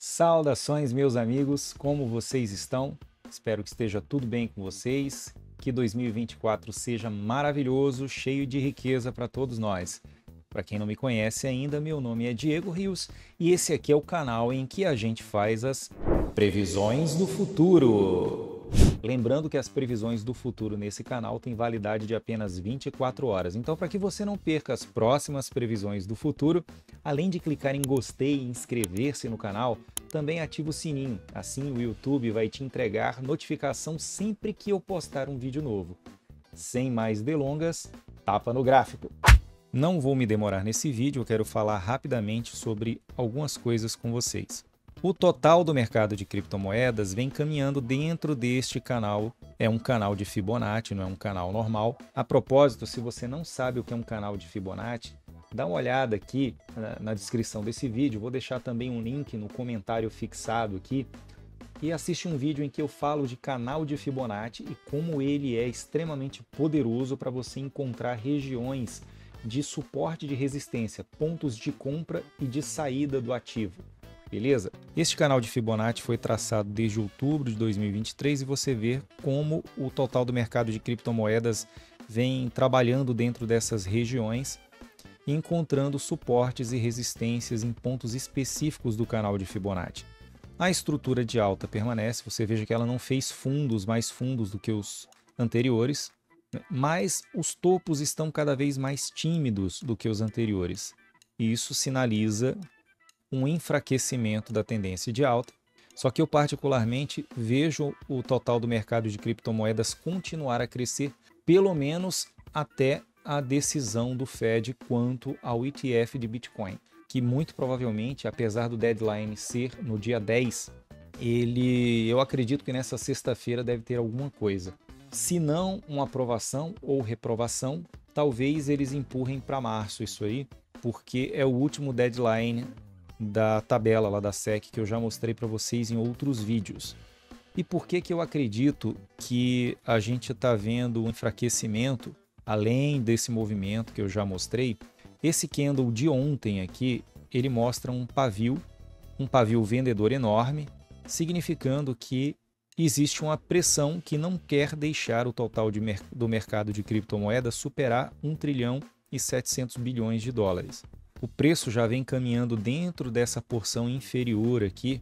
Saudações, meus amigos, como vocês estão? Espero que esteja tudo bem com vocês, que 2024 seja maravilhoso, cheio de riqueza para todos nós. Para quem não me conhece ainda, meu nome é Diego Rios e esse aqui é o canal em que a gente faz as previsões do futuro. Lembrando que as previsões do futuro nesse canal têm validade de apenas 24 horas. Então, para que você não perca as próximas previsões do futuro, além de clicar em gostei e inscrever-se no canal, também ativa o sininho. Assim o YouTube vai te entregar notificação sempre que eu postar um vídeo novo. Sem mais delongas, tapa no gráfico! Não vou me demorar nesse vídeo, eu quero falar rapidamente sobre algumas coisas com vocês. O total do mercado de criptomoedas vem caminhando dentro deste canal. É um canal de Fibonacci, não é um canal normal. A propósito, se você não sabe o que é um canal de Fibonacci, dá uma olhada aqui na descrição desse vídeo. Vou deixar também um link no comentário fixado aqui. E assiste um vídeo em que eu falo de canal de Fibonacci e como ele é extremamente poderoso para você encontrar regiões de suporte de resistência, pontos de compra e de saída do ativo. Beleza? Este canal de Fibonacci foi traçado desde outubro de 2023 e você vê como o total do mercado de criptomoedas vem trabalhando dentro dessas regiões, encontrando suportes e resistências em pontos específicos do canal de Fibonacci. A estrutura de alta permanece, você veja que ela não fez fundos mais fundos do que os anteriores, mas os topos estão cada vez mais tímidos do que os anteriores. E isso sinaliza um enfraquecimento da tendência de alta, só que eu particularmente vejo o total do mercado de criptomoedas continuar a crescer, pelo menos até a decisão do Fed quanto ao ETF de Bitcoin, que muito provavelmente, apesar do deadline ser no dia 10, eu acredito que nessa sexta-feira deve ter alguma coisa. Se não uma aprovação ou reprovação, talvez eles empurrem para março isso aí, porque é o último deadline da tabela lá da SEC que eu já mostrei para vocês em outros vídeos. E por que eu acredito que a gente está vendo um enfraquecimento, além desse movimento que eu já mostrei? Esse candle de ontem aqui, ele mostra um pavio vendedor enorme, significando que existe uma pressão que não quer deixar o total do mercado de criptomoedas superar 1 trilhão e 700 bilhões de dólares. O preço já vem caminhando dentro dessa porção inferior aqui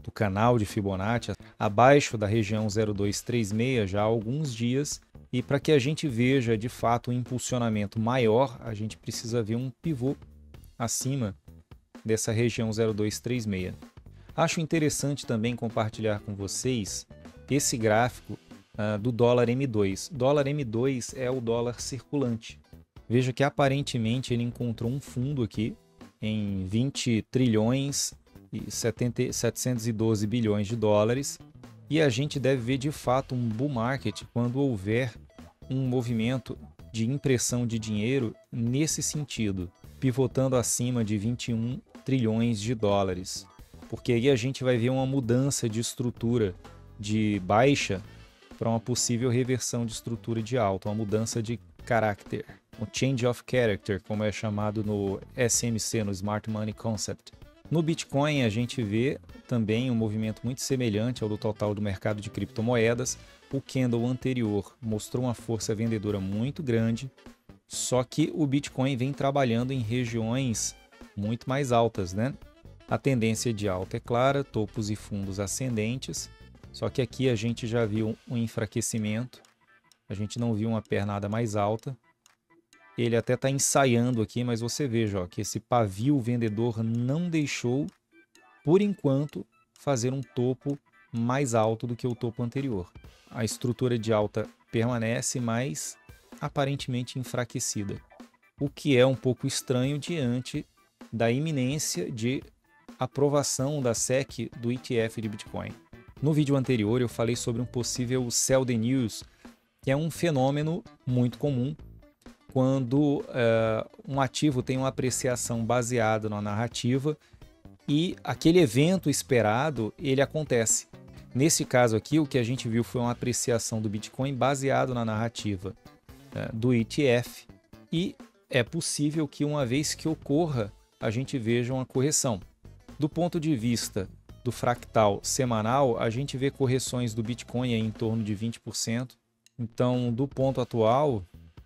do canal de Fibonacci, abaixo da região 0236 já há alguns dias. E para que a gente veja de fato um impulsionamento maior, a gente precisa ver um pivô acima dessa região 0236. Acho interessante também compartilhar com vocês esse gráfico do dólar M2. Dólar M2 é o dólar circulante. Veja que aparentemente ele encontrou um fundo aqui em 20 trilhões e 712 bilhões de dólares e a gente deve ver de fato um bull market quando houver um movimento de impressão de dinheiro nesse sentido, pivotando acima de 21 trilhões de dólares. Porque aí a gente vai ver uma mudança de estrutura de baixa para uma possível reversão de estrutura de alta, uma mudança de caráter. O Change of Character, como é chamado no SMC, no Smart Money Concept. No Bitcoin, a gente vê também um movimento muito semelhante ao do total do mercado de criptomoedas. O candle anterior mostrou uma força vendedora muito grande, só que o Bitcoin vem trabalhando em regiões muito mais altas, né? A tendência de alta é clara, topos e fundos ascendentes, só que aqui a gente já viu um enfraquecimento, a gente não viu uma pernada mais alta. Ele até está ensaiando aqui, mas você veja que esse pavio vendedor não deixou, por enquanto, fazer um topo mais alto do que o topo anterior. A estrutura de alta permanece, mas aparentemente enfraquecida, o que é um pouco estranho diante da iminência de aprovação da SEC do ETF de Bitcoin. No vídeo anterior eu falei sobre um possível sell the news, que é um fenômeno muito comum quando um ativo tem uma apreciação baseada na narrativa e aquele evento esperado, ele acontece. Nesse caso aqui, o que a gente viu foi uma apreciação do Bitcoin baseado na narrativa do ETF e é possível que uma vez que ocorra, a gente veja uma correção. Do ponto de vista do fractal semanal, a gente vê correções do Bitcoin em torno de 20%. Então, do ponto atual,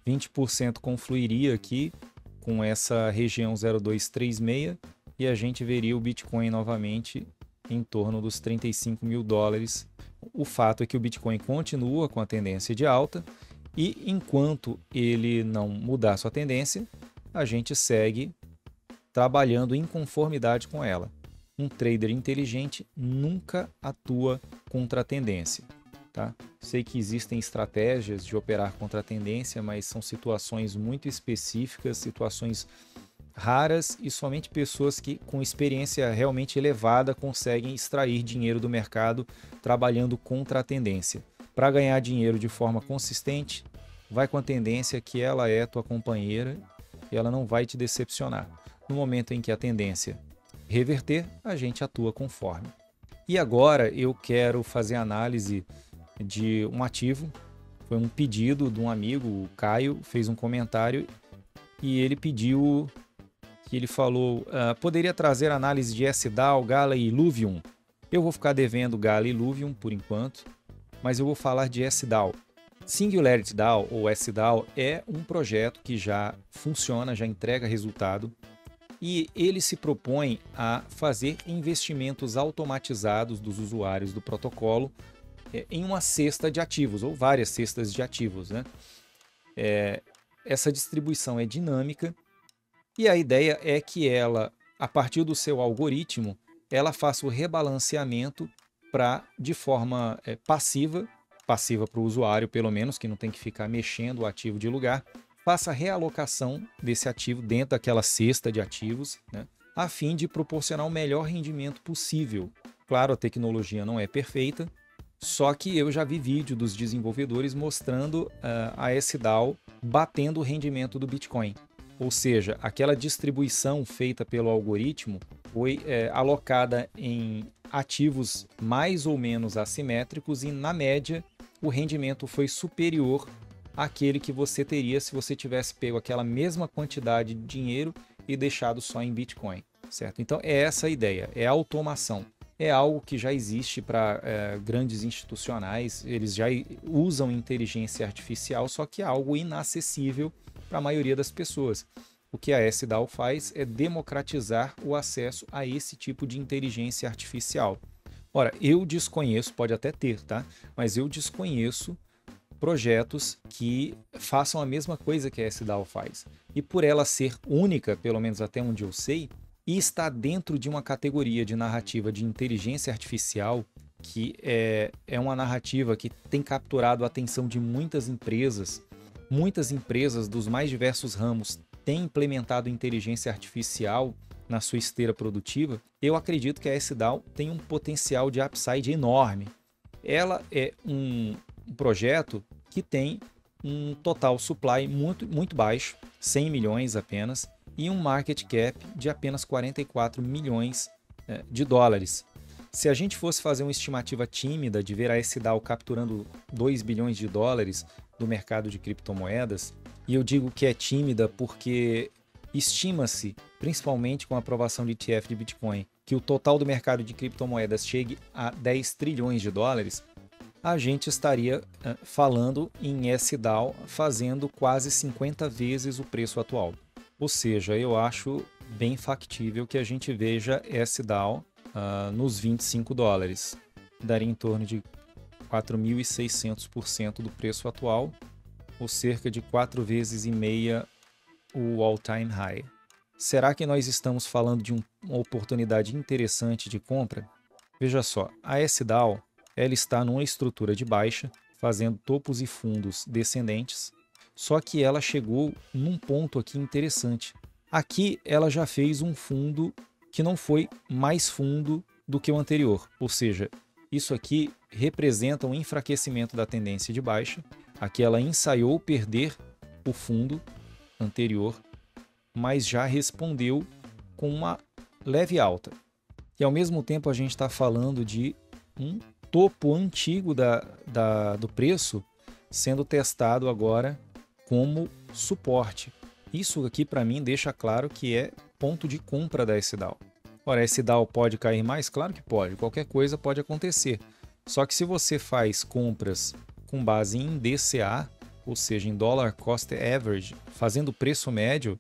20% confluiria aqui com essa região 0,236 e a gente veria o Bitcoin novamente em torno dos 35 mil dólares. O fato é que o Bitcoin continua com a tendência de alta e enquanto ele não mudar sua tendência, a gente segue trabalhando em conformidade com ela. Um trader inteligente nunca atua contra a tendência. Tá? Sei que existem estratégias de operar contra a tendência, mas são situações muito específicas, situações raras e somente pessoas que com experiência realmente elevada conseguem extrair dinheiro do mercado trabalhando contra a tendência. Para ganhar dinheiro de forma consistente, vai com a tendência que ela é tua companheira e ela não vai te decepcionar. No momento em que a tendência reverter, a gente atua conforme. E agora eu quero fazer análise de um ativo. Foi um pedido de um amigo, o Caio, fez um comentário e ele pediu, que ele falou, poderia trazer análise de SDAO, Gala e Illuvium. Eu vou ficar devendo Gala e Illuvium por enquanto, mas eu vou falar de SDAO. Singularity DAO ou SDAO é um projeto que já funciona, já entrega resultado e ele se propõe a fazer investimentos automatizados dos usuários do protocolo em uma cesta de ativos, ou várias cestas de ativos, né? Essa distribuição é dinâmica e a ideia é que ela, a partir do seu algoritmo, ela faça o rebalanceamento de forma passiva para o usuário, pelo menos, que não tem que ficar mexendo o ativo de lugar, faça a realocação desse ativo dentro daquela cesta de ativos, né? A fim de proporcionar o melhor rendimento possível. Claro, a tecnologia não é perfeita, só que eu já vi vídeo dos desenvolvedores mostrando a SDAO batendo o rendimento do Bitcoin. Ou seja, aquela distribuição feita pelo algoritmo foi alocada em ativos mais ou menos assimétricos e, na média, o rendimento foi superior àquele que você teria se você tivesse pego aquela mesma quantidade de dinheiro e deixado só em Bitcoin, certo? Então, é essa a ideia, é a automação. É algo que já existe para grandes institucionais, eles já usam inteligência artificial, só que é algo inacessível para a maioria das pessoas. O que a SDAO faz é democratizar o acesso a esse tipo de inteligência artificial. Ora, eu desconheço, pode até ter, tá? Mas eu desconheço projetos que façam a mesma coisa que a SDAO faz. E por ela ser única, pelo menos até onde eu sei, e está dentro de uma categoria de narrativa de inteligência artificial, que é uma narrativa que tem capturado a atenção de muitas empresas dos mais diversos ramos têm implementado inteligência artificial na sua esteira produtiva, eu acredito que a SDAO tem um potencial de upside enorme. Ela é um projeto que tem um total supply muito, muito baixo, 100 milhões apenas, e um market cap de apenas 44 milhões de dólares. Se a gente fosse fazer uma estimativa tímida de ver a SDAO capturando 2 bilhões de dólares do mercado de criptomoedas, e eu digo que é tímida porque estima-se, principalmente com a aprovação de ETF de Bitcoin, que o total do mercado de criptomoedas chegue a 10 trilhões de dólares, a gente estaria falando em SDAO fazendo quase 50 vezes o preço atual. Ou seja, eu acho bem factível que a gente veja SDAO nos 25 dólares. Daria em torno de 4.600% do preço atual, ou cerca de 4 vezes e meia o all-time high. Será que nós estamos falando de uma oportunidade interessante de compra? Veja só, a SDAO ela está numa estrutura de baixa, fazendo topos e fundos descendentes, só que ela chegou num ponto aqui interessante. Aqui ela já fez um fundo que não foi mais fundo do que o anterior, ou seja, isso aqui representa um enfraquecimento da tendência de baixa. Aqui ela ensaiou perder o fundo anterior, mas já respondeu com uma leve alta. E ao mesmo tempo a gente está falando de um topo antigo do preço sendo testado agora como suporte. Isso aqui para mim deixa claro que é ponto de compra da SDAO. Ora, esse DAO pode cair mais? Claro que pode, qualquer coisa pode acontecer. Só que se você faz compras com base em DCA, ou seja, em Dollar Cost Average, fazendo preço médio,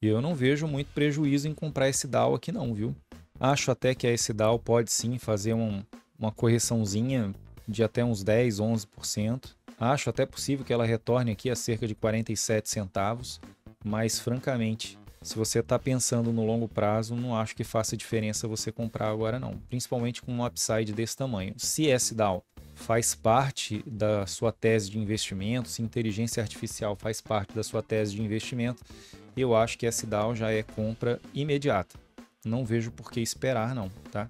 eu não vejo muito prejuízo em comprar esse DAO aqui não, viu? Acho até que a SDAO pode sim fazer uma correçãozinha de até uns 10, 11%. Acho até possível que ela retorne aqui a cerca de 47 centavos, mas francamente, se você está pensando no longo prazo, não acho que faça diferença você comprar agora não, principalmente com um upside desse tamanho. Se SDAO faz parte da sua tese de investimento, se inteligência artificial faz parte da sua tese de investimento, eu acho que SDAO já é compra imediata. Não vejo por que esperar não, tá?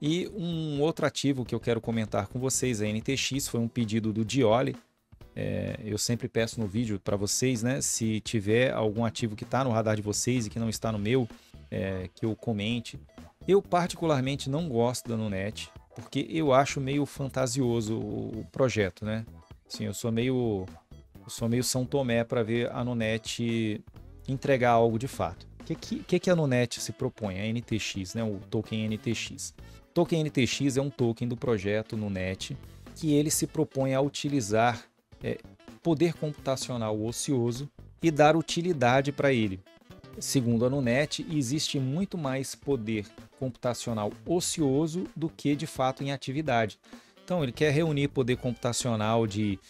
E um outro ativo que eu quero comentar com vocês, a NTX, foi um pedido do Dioli. Eu sempre peço no vídeo para vocês, né? Se tiver algum ativo que está no radar de vocês e que não está no meu, que eu comente. Eu particularmente não gosto da Nunet, porque eu acho meio fantasioso o projeto, né? Assim, eu sou meio São Tomé para ver a Nunet entregar algo de fato. O que a Nunet se propõe? A NTX, né? O token NTX. O token NTX é um token do projeto Nunet que ele se propõe a utilizar poder computacional ocioso e dar utilidade para ele. Segundo a Nunet, existe muito mais poder computacional ocioso do que de fato em atividade. Então ele quer reunir poder computacional de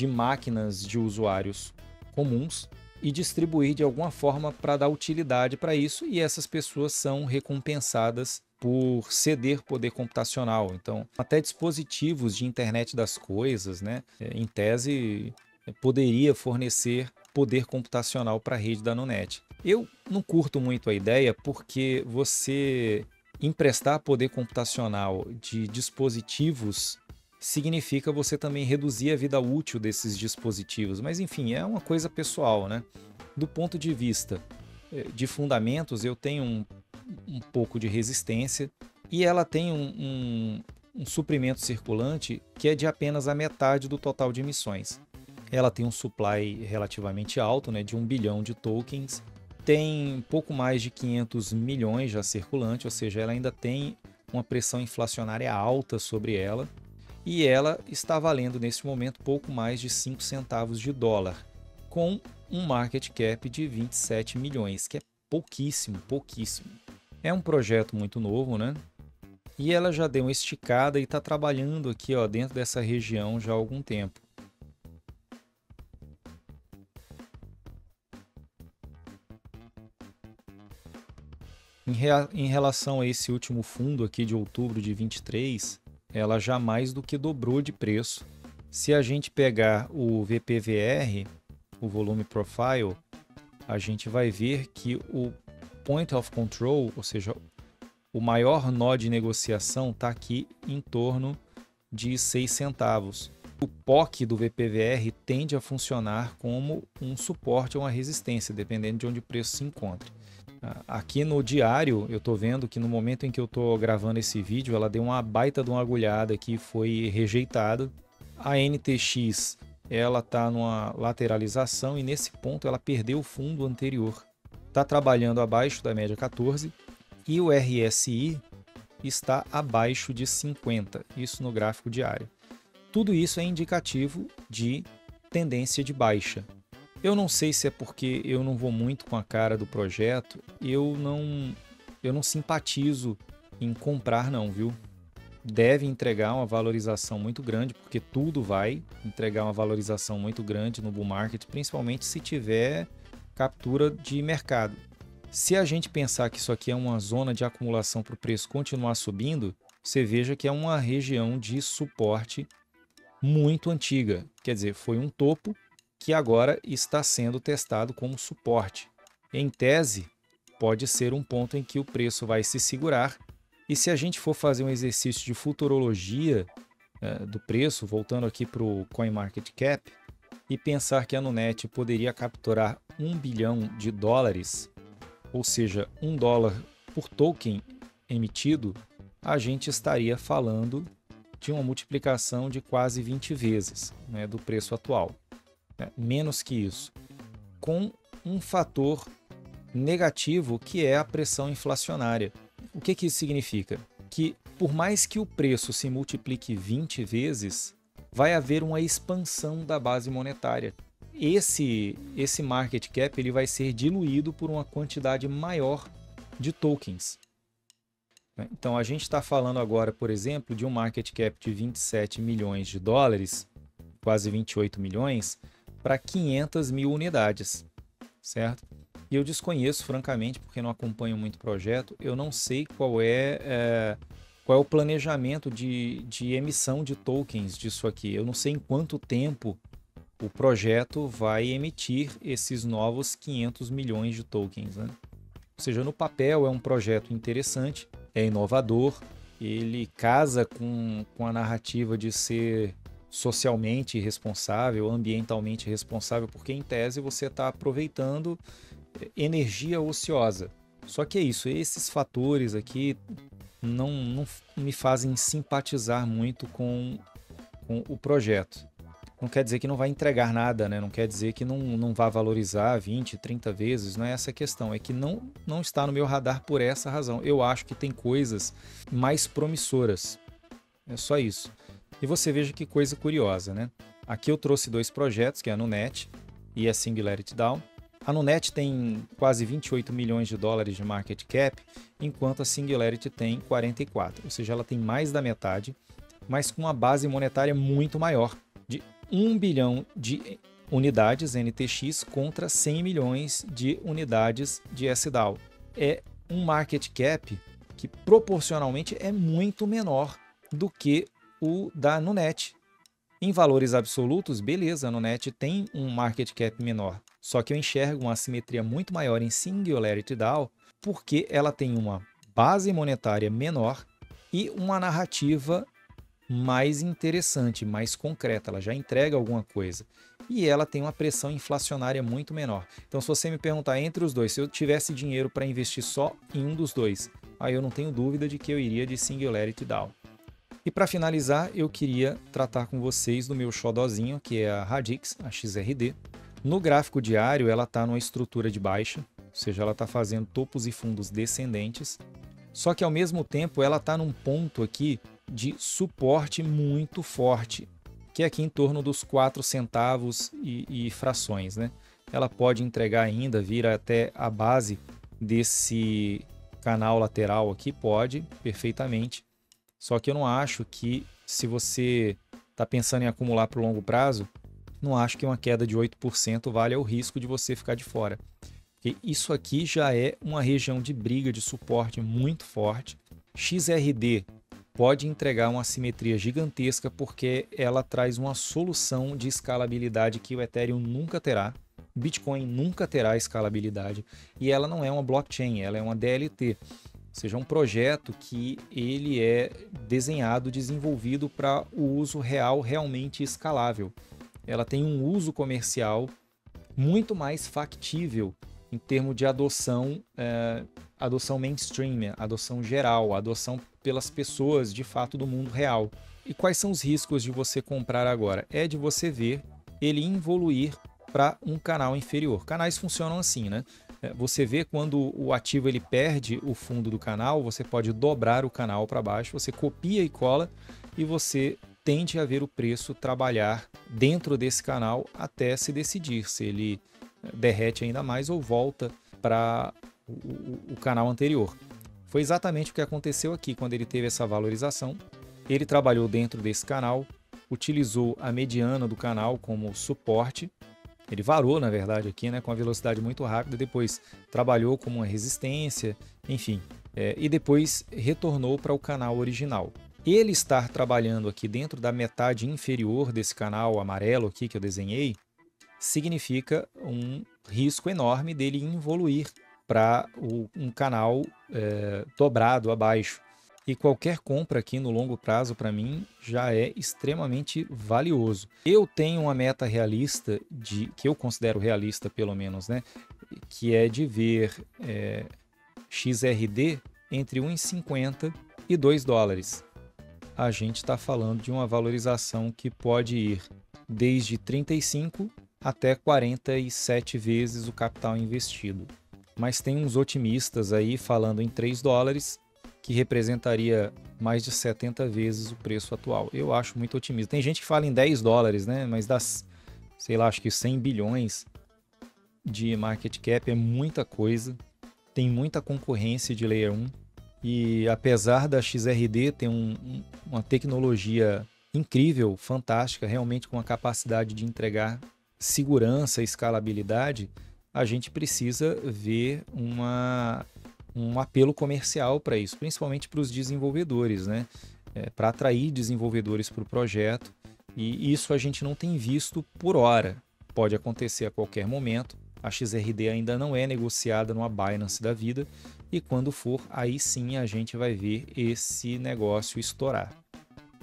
máquinas de usuários comuns e distribuir de alguma forma para dar utilidade para isso, e essas pessoas são recompensadas por ceder poder computacional. Então, até dispositivos de internet das coisas, né, em tese, poderia fornecer poder computacional para a rede da Nunet. Eu não curto muito a ideia porque você emprestar poder computacional de dispositivos significa você também reduzir a vida útil desses dispositivos. Mas enfim, é uma coisa pessoal, né? Do ponto de vista de fundamentos, eu tenho um pouco de resistência e ela tem um suprimento circulante que é de apenas a metade do total de emissões. Ela tem um supply relativamente alto, né, de 1 bilhão de tokens, tem pouco mais de 500 milhões já circulante, ou seja, ela ainda tem uma pressão inflacionária alta sobre ela, e ela está valendo nesse momento pouco mais de 5 centavos de dólar, com um market cap de 27 milhões, que é pouquíssimo, pouquíssimo. É um projeto muito novo, né? E ela já deu uma esticada e está trabalhando aqui, ó, dentro dessa região já há algum tempo. Em relação a esse último fundo aqui de outubro de 23, ela já mais do que dobrou de preço. Se a gente pegar o VPVR, o Volume Profile, a gente vai ver que o Point of Control, ou seja, o maior nó de negociação está aqui em torno de 6 centavos. O POC do VPVR tende a funcionar como um suporte ou uma resistência, dependendo de onde o preço se encontre. Aqui no diário, eu estou vendo que no momento em que eu estou gravando esse vídeo, ela deu uma baita de uma agulhada que foi rejeitada. A NTX, ela está numa lateralização e nesse ponto ela perdeu o fundo anterior. Está trabalhando abaixo da média 14 e o RSI está abaixo de 50, isso no gráfico diário. Tudo isso é indicativo de tendência de baixa. Eu não sei se é porque eu não vou muito com a cara do projeto, eu não simpatizo em comprar não, viu? Deve entregar uma valorização muito grande, porque tudo vai entregar uma valorização muito grande no bull market, principalmente se tiver captura de mercado. Se a gente pensar que isso aqui é uma zona de acumulação para o preço continuar subindo, você veja que é uma região de suporte muito antiga. Quer dizer, foi um topo que agora está sendo testado como suporte. Em tese, pode ser um ponto em que o preço vai se segurar. E se a gente for fazer um exercício de futurologia do preço, voltando aqui para o CoinMarketCap, e pensar que a Nunet poderia capturar 1 bilhão de dólares, ou seja, $1 por token emitido, a gente estaria falando de uma multiplicação de quase 20 vezes, né, do preço atual. Menos que isso. Com um fator negativo, que é a pressão inflacionária. O que isso significa? Que por mais que o preço se multiplique 20 vezes, vai haver uma expansão da base monetária. Esse market cap ele vai ser diluído por uma quantidade maior de tokens. Então a gente está falando agora, por exemplo, de um market cap de 27 milhões de dólares, quase 28 milhões, para 500 mil unidades, certo? E eu desconheço, francamente, porque não acompanho muito o projeto, eu não sei qual é o planejamento de emissão de tokens disso aqui. Eu não sei em quanto tempo o projeto vai emitir esses novos 500 milhões de tokens, né? Ou seja, no papel é um projeto interessante, é inovador, ele casa com a narrativa de ser socialmente responsável, ambientalmente responsável, porque em tese você está aproveitando energia ociosa. Só que é isso, esses fatores aqui não me fazem simpatizar muito com o projeto. Não quer dizer que não vai entregar nada, né? Não quer dizer que não vai valorizar 20, 30 vezes, não é essa a questão. É que não está no meu radar por essa razão. Eu acho que tem coisas mais promissoras. É só isso. E você veja que coisa curiosa, né? Aqui eu trouxe dois projetos, que é a Nunet e a Singularity DAO. A Nunet tem quase 28 milhões de dólares de market cap, enquanto a Singularity tem 44. Ou seja, ela tem mais da metade, mas com uma base monetária muito maior, de 1 bilhão de unidades NTX contra 100 milhões de unidades de SDAO. É um market cap que proporcionalmente é muito menor do que o da Nunet. Em valores absolutos, beleza, a Nunet tem um market cap menor. Só que eu enxergo uma assimetria muito maior em Singularity DAO porque ela tem uma base monetária menor e uma narrativa mais interessante, mais concreta, ela já entrega alguma coisa. E ela tem uma pressão inflacionária muito menor. Então, se você me perguntar entre os dois, se eu tivesse dinheiro para investir só em um dos dois, aí eu não tenho dúvida de que eu iria de Singularity DAO. E para finalizar, eu queria tratar com vocês do meu xodozinho, que é a Radix, a XRD. No gráfico diário, ela está numa estrutura de baixa, ou seja, ela está fazendo topos e fundos descendentes. Só que ao mesmo tempo, ela está num ponto aqui de suporte muito forte, que é aqui em torno dos 4 centavos e frações, né? Ela pode entregar ainda, vir até a base desse canal lateral aqui, pode, perfeitamente. Só que eu não acho que, se você está pensando em acumular para o longo prazo, não acho que uma queda de 8% valha o risco de você ficar de fora. Porque isso aqui já é uma região de briga, de suporte muito forte. XRD pode entregar uma assimetria gigantesca porque ela traz uma solução de escalabilidade que o Ethereum nunca terá. Bitcoin nunca terá escalabilidade. E ela não é uma blockchain, ela é uma DLT. Ou seja, um projeto que ele é desenhado, desenvolvido para o uso real, realmente escalável. Ela tem um uso comercial muito mais factível em termos de adoção, adoção mainstream, adoção geral, adoção pelas pessoas de fato do mundo real. E quais são os riscos de você comprar agora? É de você ver ele evoluir para um canal inferior. Canais funcionam assim, né? Você vê quando o ativo ele perde o fundo do canal, você pode dobrar o canal para baixo, você copia e cola e você tende a ver o preço trabalhar dentro desse canal até se decidir se ele derrete ainda mais ou volta para o canal anterior. Foi exatamente o que aconteceu aqui quando ele teve essa valorização. Ele trabalhou dentro desse canal, utilizou a mediana do canal como suporte. Ele varou, na verdade, aqui, né, com a velocidade muito rápida, depois trabalhou como uma resistência, enfim, e depois retornou para o canal original. Ele estar trabalhando aqui dentro da metade inferior desse canal amarelo aqui que eu desenhei, significa um risco enorme dele evoluir para um canal dobrado abaixo. E qualquer compra aqui no longo prazo, para mim, já é extremamente valioso. Eu tenho uma meta realista, que eu considero realista pelo menos, né? Que é de ver XRD entre 1,50 e 2 dólares. A gente está falando de uma valorização que pode ir desde 35 até 47 vezes o capital investido. mas tem uns otimistas aí falando em 3 dólares, que representaria mais de 70 vezes o preço atual. Eu acho muito otimista. Tem gente que fala em 10 dólares, né? Mas das, sei lá, acho que 100 bilhões de market cap é muita coisa. Tem muita concorrência de Layer 1. E apesar da XRD ter uma tecnologia incrível, fantástica, realmente com a capacidade de entregar segurança e escalabilidade, a gente precisa ver um apelo comercial para isso, principalmente para os desenvolvedores, né? Para atrair desenvolvedores para o projeto, e isso a gente não tem visto por hora. Pode acontecer a qualquer momento. A XRD ainda não é negociada numa Binance da vida, e quando for, aí sim a gente vai ver esse negócio estourar.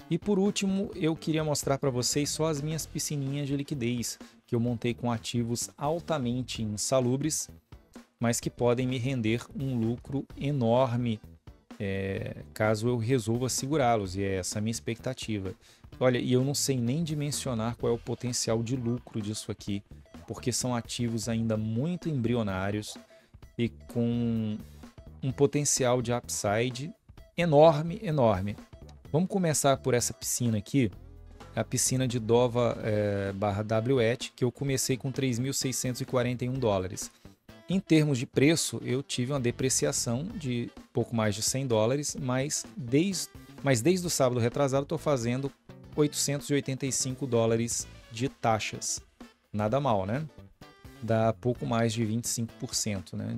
E por último, eu queria mostrar para vocês só as minhas piscininhas de liquidez, que eu montei com ativos altamente insalubres, mas que podem me render um lucro enorme caso eu resolva segurá-los, e é essa a minha expectativa. Olha, e eu não sei nem dimensionar qual é o potencial de lucro disso aqui, porque são ativos ainda muito embrionários e com um potencial de upside enorme, enorme. Vamos começar por essa piscina aqui, a piscina de Dova /WET, que eu comecei com 3.641 dólares. Em termos de preço, eu tive uma depreciação de pouco mais de 100 dólares, mas desde o sábado retrasado estou fazendo 885 dólares de taxas. Nada mal, né? Dá pouco mais de 25%, né?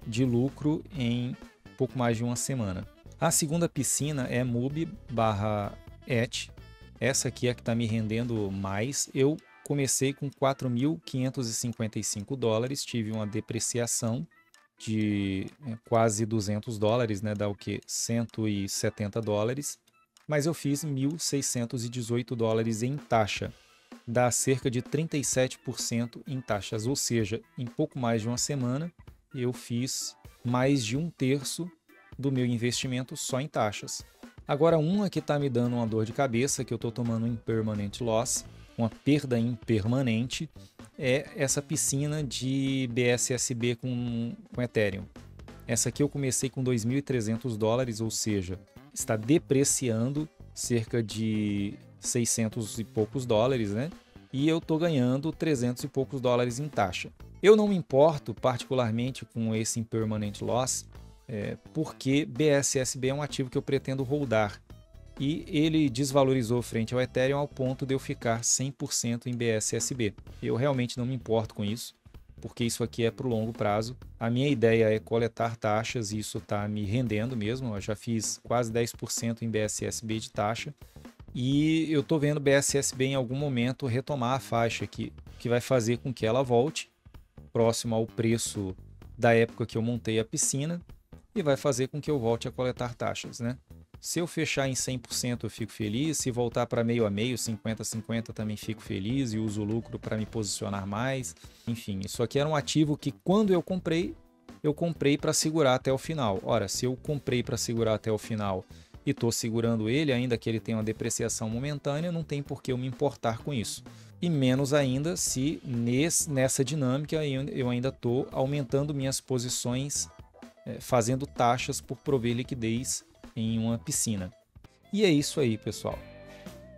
de lucro em pouco mais de uma semana. A segunda piscina é MUB/ET. Essa aqui é a que está me rendendo mais. Eu comecei com 4.555 dólares, tive uma depreciação de quase 200 dólares, né? Dá o que? 170 dólares. Mas eu fiz 1.618 dólares em taxa. Dá cerca de 37% em taxas, ou seja, em pouco mais de uma semana eu fiz mais de 1/3 do meu investimento só em taxas. Agora, uma que está me dando uma dor de cabeça, que eu estou tomando um impermanent loss, uma perda impermanente, é essa piscina de BSSB com Ethereum. Essa aqui eu comecei com 2.300 dólares, ou seja, está depreciando cerca de 600 e poucos dólares, né? E eu estou ganhando 300 e poucos dólares em taxa. Eu não me importo particularmente com esse impermanent loss, porque BSSB é um ativo que eu pretendo holdar. E ele desvalorizou frente ao Ethereum ao ponto de eu ficar 100% em BSSB. Eu realmente não me importo com isso, porque isso aqui é para o longo prazo. A minha ideia é coletar taxas e isso está me rendendo mesmo. Eu já fiz quase 10% em BSSB de taxa. E eu estou vendo BSSB em algum momento retomar a faixa aqui, que vai fazer com que ela volte próximo ao preço da época que eu montei a piscina e vai fazer com que eu volte a coletar taxas, né? Se eu fechar em 100% eu fico feliz, se voltar para meio a meio, 50-50 também fico feliz e uso o lucro para me posicionar mais. Enfim, isso aqui era um ativo que quando eu comprei para segurar até o final. Ora, se eu comprei para segurar até o final e estou segurando ele, ainda que ele tenha uma depreciação momentânea, não tem por que eu me importar com isso. E menos ainda se nessa dinâmica eu ainda estou aumentando minhas posições, fazendo taxas por prover liquidez em uma piscina. E é isso aí, pessoal.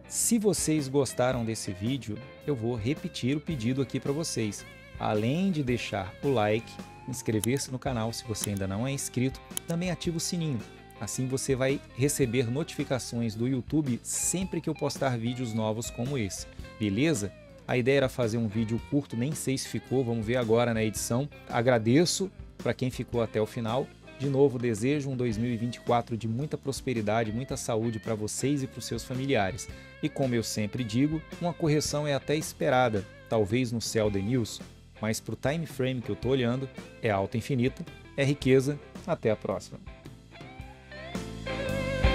Se vocês gostaram desse vídeo, eu vou repetir o pedido aqui para vocês. Além de deixar o like, inscrever-se no canal se você ainda não é inscrito, também ativa o sininho. Assim você vai receber notificações do YouTube sempre que eu postar vídeos novos como esse. Beleza? A ideia era fazer um vídeo curto, nem sei se ficou, vamos ver agora na edição. Agradeço para quem ficou até o final. De novo, desejo um 2024 de muita prosperidade, muita saúde para vocês e para os seus familiares. E como eu sempre digo, uma correção é até esperada, talvez no Sell the News, mas para o time frame que eu estou olhando, é alta infinita, é riqueza. Até a próxima.